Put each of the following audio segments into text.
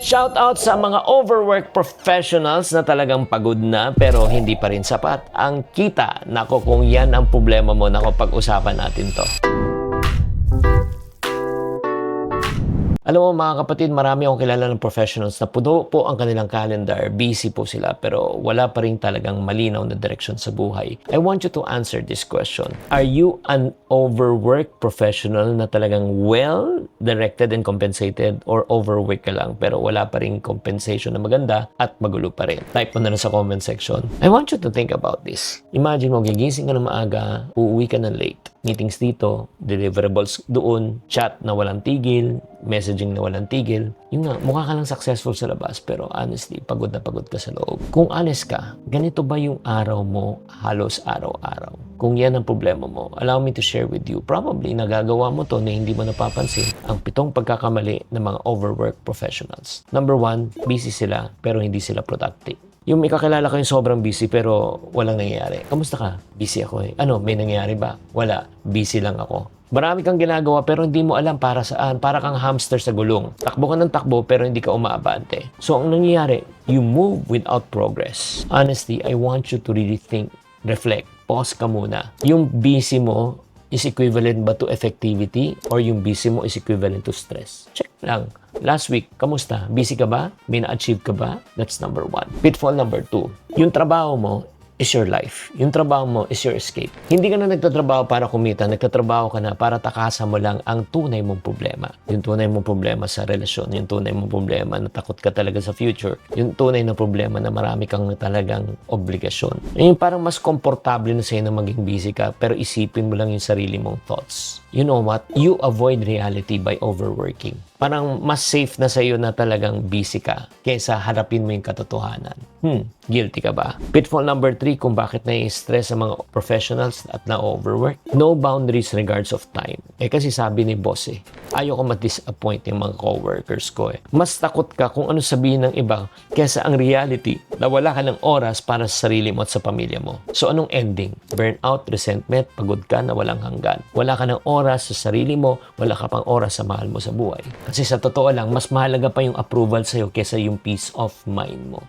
Shout out sa mga overworked professionals na talagang pagod na pero hindi pa rin sapat ang kita. Nako, kung yan ang problema mo, nako, pag-usapan natin to. Alam mo mga kapatid, marami akong kilala ng professionals na puno po ang kanilang calendar, busy po sila pero wala pa rin talagang malinaw na direksyon sa buhay. I want you to answer this question. Are you an overworked professional na talagang well-directed and compensated, or overworked ka lang pero wala pa rin compensation na maganda at magulo pa rin? Type mo na lang sa comment section. I want you to think about this. Imagine mo, gigising ka ng maaga, uuwi ka ng late. Meetings dito, deliverables doon, chat na walang tigil, messaging na walang tigil. Yung nga, mukha ka lang successful sa labas pero honestly, pagod na pagod ka sa loob. Kung honest ka, ganito ba yung araw mo halos araw-araw? Kung yan ang problema mo, allow me to share with you. Probably nagagawa mo to na hindi mo napapansin ang 7 pagkakamali ng mga overworked professionals. Number 1, busy sila pero hindi sila productive. Yung may kakilala kayong sobrang busy pero walang nangyayari. Kamusta ka? Busy ako eh. Ano, may nangyayari ba? Wala. Busy lang ako. Marami kang ginagawa pero hindi mo alam para saan. Para kang hamster sa gulong. Takbo ka ng takbo pero hindi ka umaabante. So ang nangyayari, you move without progress. Honestly, I want you to really think, reflect. Pause ka muna. Yung busy mo is equivalent ba to effectivity, or yung busy mo is equivalent to stress? Check lang. Last week, kamusta? Busy ka ba? May na-achieve ka ba? That's number 1. Pitfall number 2. Yung trabaho mo is your life. Yung trabaho mo is your escape. Hindi ka na nagtatrabaho para kumita, nagtatrabaho ka na para takasan mo lang ang tunay mong problema. Yung tunay mong problema sa relasyon, yung tunay mong problema na takot ka talaga sa future, yung tunay na problema na marami kang talagang obligasyon. Yung parang mas komportable na sa'yo na maging busy ka, pero isipin mo lang yung sarili mong thoughts. You know what? You avoid reality by overworking. Parang mas safe na sa'yo na talagang busy ka kaysa harapin mo yung katotohanan. Guilty ka ba? Pitfall number 3 kung bakit nai-stress ang mga professionals at na-overwork. No boundaries regards of time. Kasi sabi ni boss ayaw ko ma-disappoint yung mga coworkers ko Mas takot ka kung ano sabihin ng iba kaysa ang reality na wala ka ng oras para sa sarili mo at sa pamilya mo. So anong ending? Burnout, resentment, pagod ka na walang hanggan. Wala ka ng oras sa sarili mo, wala ka pang oras sa mahal mo sa buhay. Kasi sa totoo lang, mas mahalaga pa yung approval sa'yo kaysa yung peace of mind mo.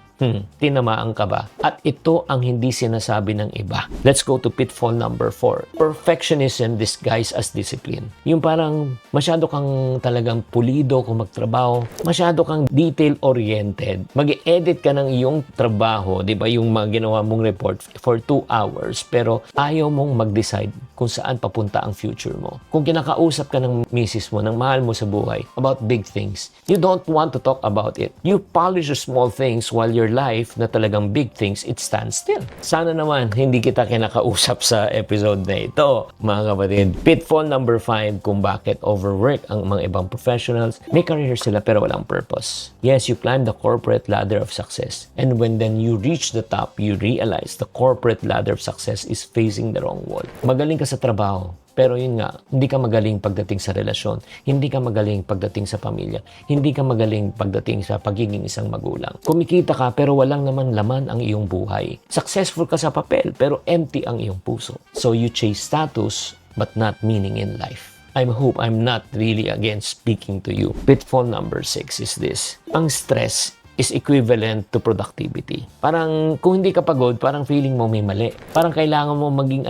Tinamaan ka ba? At ito ang hindi sinasabi ng iba. Let's go to pitfall number 4. Perfectionism disguised as discipline. Yung parang masyado kang talagang pulido kung magtrabaho, masyado kang detail-oriented. Mag-edit ka ng iyong trabaho, di ba, yung mga ginawa mong report for 2 hours, pero ayaw mong mag-decide kung saan papunta ang future mo. Kung kinakausap ka ng misis mo, ng mahal mo sa buhay, about big things, you don't want to talk about it. You polish the small things while your life na talagang big things, it stands still. Sana naman hindi kita kinakausap sa episode na ito, mga kapatid. Pitfall number 5 kung bakit overwork ang mga ibang professionals. May career sila pero walang purpose. Yes, you climb the corporate ladder of success. And when then you reach the top, you realize the corporate ladder of success is facing the wrong wall. Magaling ka sa trabaho, pero yun nga, hindi ka magaling pagdating sa relasyon, hindi ka magaling pagdating sa pamilya, hindi ka magaling pagdating sa pagiging isang magulang. Kumikita ka pero walang naman laman ang iyong buhay. Successful ka sa papel pero empty ang iyong puso. So you chase status but not meaning in life. I hope I'm not really against speaking to you. Pitfall number 6 is this. Ang stress is equivalent to productivity. Parang kung hindi ka pagod, parang feeling mo may mali. Parang kailangan mo maging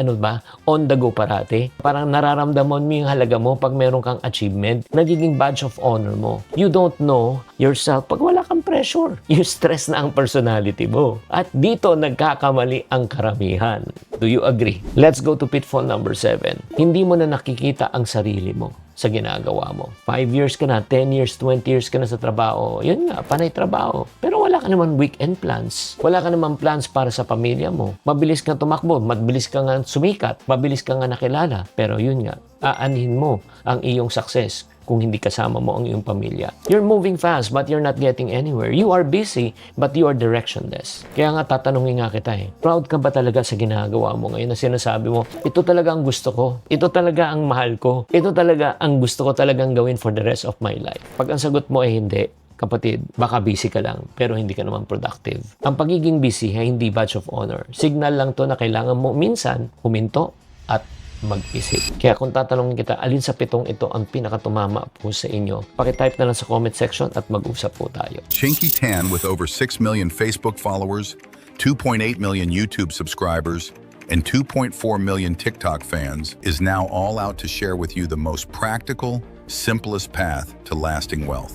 on the go parate. Parang nararamdaman mo yung halaga mo pag meron kang achievement. Nagiging badge of honor mo. You don't know yourself pag wala kang pressure. You stress na ang personality mo. At dito nagkakamali ang karamihan. Do you agree? Let's go to pitfall number 7. Hindi mo na nakikita ang sarili mo sa ginagawa mo. 5 years ka na, 10 years, 20 years ka na sa trabaho. Yun nga, panay trabaho. Pero wala ka naman weekend plans. Wala ka naman plans para sa pamilya mo. Mabilis kang tumakbo, mabilis ka nga sumikat, mabilis ka nga nakilala. Pero yun nga, aanhin mo ang iyong success kung hindi kasama mo ang iyong pamilya. You're moving fast but you're not getting anywhere. You are busy but you are directionless. Kaya nga tatanungin nga kita proud ka ba talaga sa ginagawa mo ngayon na sinasabi mo, ito talaga ang gusto ko, ito talaga ang mahal ko, ito talaga ang gusto ko talagang gawin for the rest of my life. Pag ang sagot mo ay hindi, kapatid, baka busy ka lang, pero hindi ka naman productive. Ang pagiging busy ay hindi badge of honor. Signal lang to na kailangan mo minsan huminto at mag-isip. Kaya kung tatanungin kita, alin sa pitong ito ang pinakatumama po sa inyo, pakitype na lang sa comment section at mag-usap po tayo. Chinky Tan, with over 6 million Facebook followers, 2.8 million YouTube subscribers, and 2.4 million TikTok fans, is now all out to share with you the most practical, simplest path to lasting wealth.